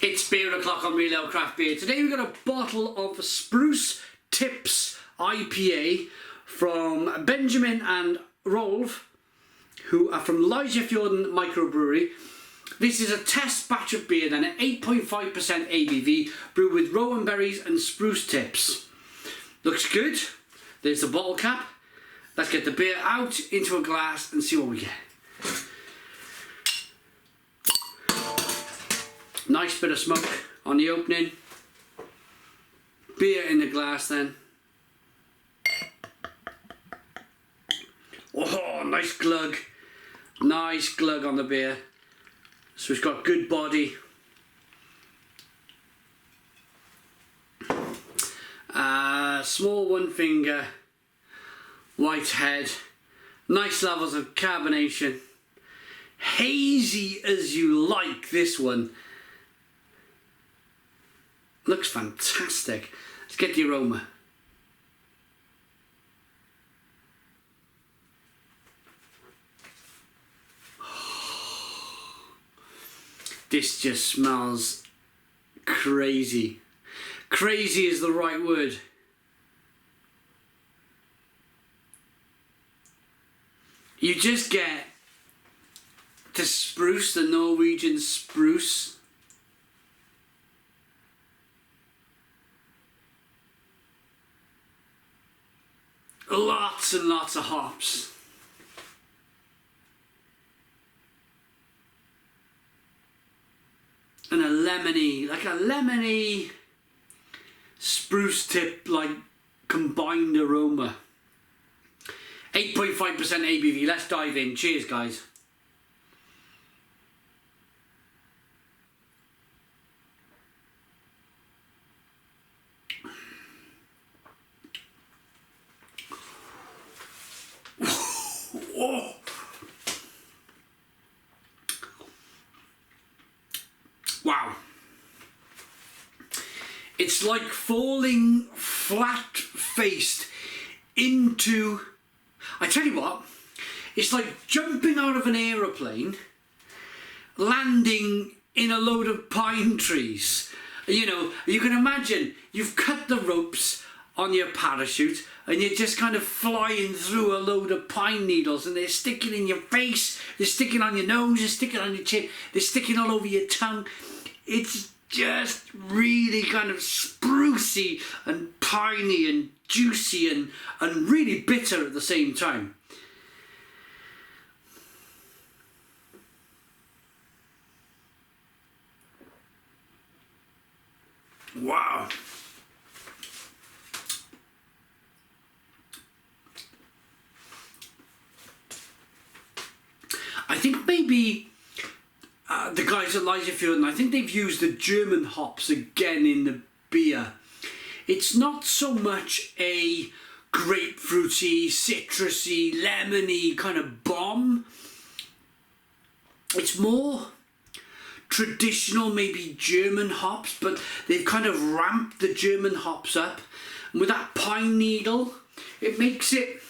It's beer o'clock on Real Ale Craft Beer. Today we've got a bottle of Spruce Tipsy IPA from Benjamin and Rolf, who are from Lysefjorden Mikrobryggeri. This is a test batch of beer then at 8.5% ABV, brewed with rowan berries and spruce tips. Looks good. There's the bottle cap. Let's get the beer out into a glass and see what we get. Nice bit of smoke on the opening. Beer in the glass then. Oh, nice glug. Nice glug on the beer. So it's got good body. Small one finger. White head. Nice levels of carbonation. Hazy as you like, this one. Looks fantastic. Let's get the aroma. This just smells crazy. Crazy is the right word. You just get the spruce, the Norwegian spruce. Lots and lots of hops. And a lemony, like a lemony spruce tip, like combined aroma. 8.5% ABV. Let's dive in. Cheers, guys. Oh. Wow. It's like falling flat-faced into... I tell you what, it's like jumping out of an aeroplane, landing in a load of pine trees. You know, you can imagine you've cut the ropes on your parachute and you're just kind of flying through a load of pine needles, and they're sticking in your face, they're sticking on your nose, they're sticking on your chin, they're sticking all over your tongue. It's just really kind of sprucey and piney and juicy and really bitter at the same time. Wow. I think maybe the guys at Lysefjorden, I think they've used the German hops again in the beer. It's not so much a grapefruity, citrusy, lemony kind of bomb. It's more traditional, maybe German hops, but they've kind of ramped the German hops up. And with that pine needle, it makes it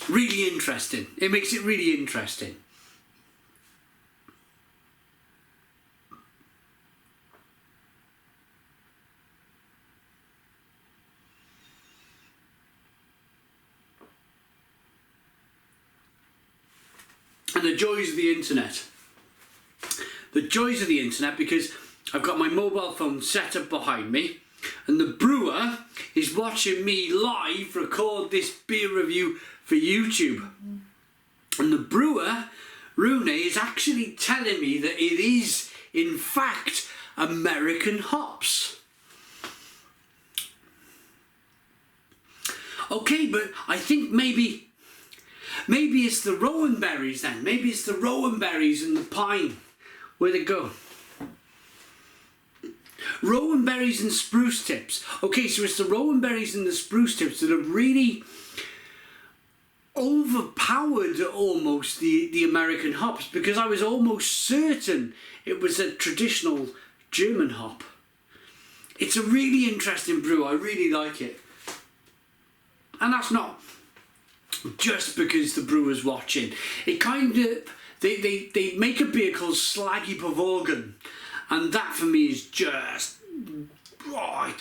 really interesting. It makes it really interesting. And the joys of the internet. The joys of the internet, because I've got my mobile phone set up behind me and the brewer is watching me live record this beer review for YouTube. And the brewer, Rune, is actually telling me that it is, in fact, American hops. Okay, but I think maybe it's the rowan berries then. Maybe it's the rowan berries and the pine. Where'd it go? Rowan berries and spruce tips. Okay, so it's the rowan berries and the spruce tips that have really overpowered almost the American hops, because I was almost certain it was a traditional German hop. It's a really interesting brew. I really like it. And that's not just because the brewer's watching. It kind of, They make a beer called Slaggy Pavågen, and that for me is just, oh,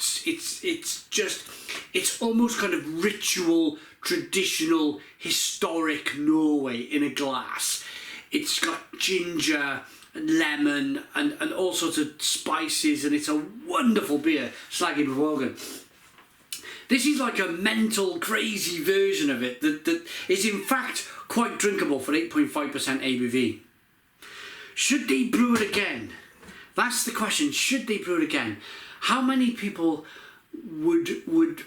it's almost kind of ritual, traditional, historic Norway in a glass. It's got ginger and lemon and all sorts of spices, and it's a wonderful beer, Slaggy Pavågen. This is like a mental, crazy version of it that is in fact quite drinkable for 8.5% ABV. Should they brew it again? That's the question. Should they brew it again? How many people would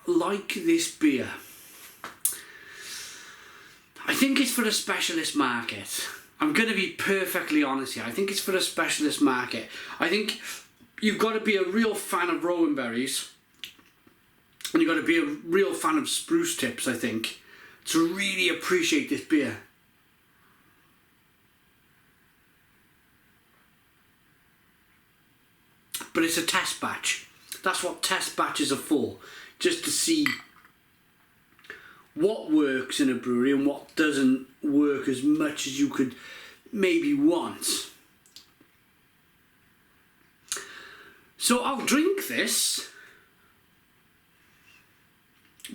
like this beer? I think it's for a specialist market. I'm going to be perfectly honest here. I think it's for a specialist market. I think you've got to be a real fan of rowan berries, and you've got to be a real fan of spruce tips, I think, to really appreciate this beer. But it's a test batch. That's what test batches are for. Just to see what works in a brewery and what doesn't work as much as you could maybe want. So I'll drink this,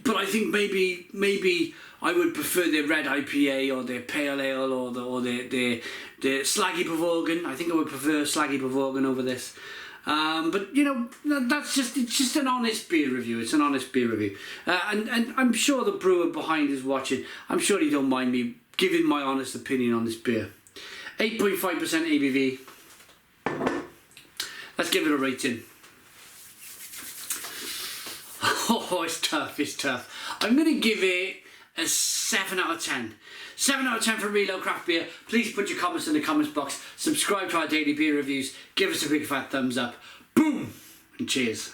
but I think maybe I would prefer their red IPA or their pale ale or their Slaggy Pavågen. I think I would prefer Slaggy Pavågen over this. But you know, it's just an honest beer review. It's an honest beer review, and I'm sure the brewer behind is watching. I'm sure he don't mind me giving my honest opinion on this beer. 8.5% ABV. Let's give it a rating. Oh, it's tough. It's tough. I'm gonna give it a 7 out of 10. 7 out of 10 for Reload Craft Beer. Please put your comments in the comments box. Subscribe to our daily beer reviews. Give us a big fat thumbs up. Boom! And cheers.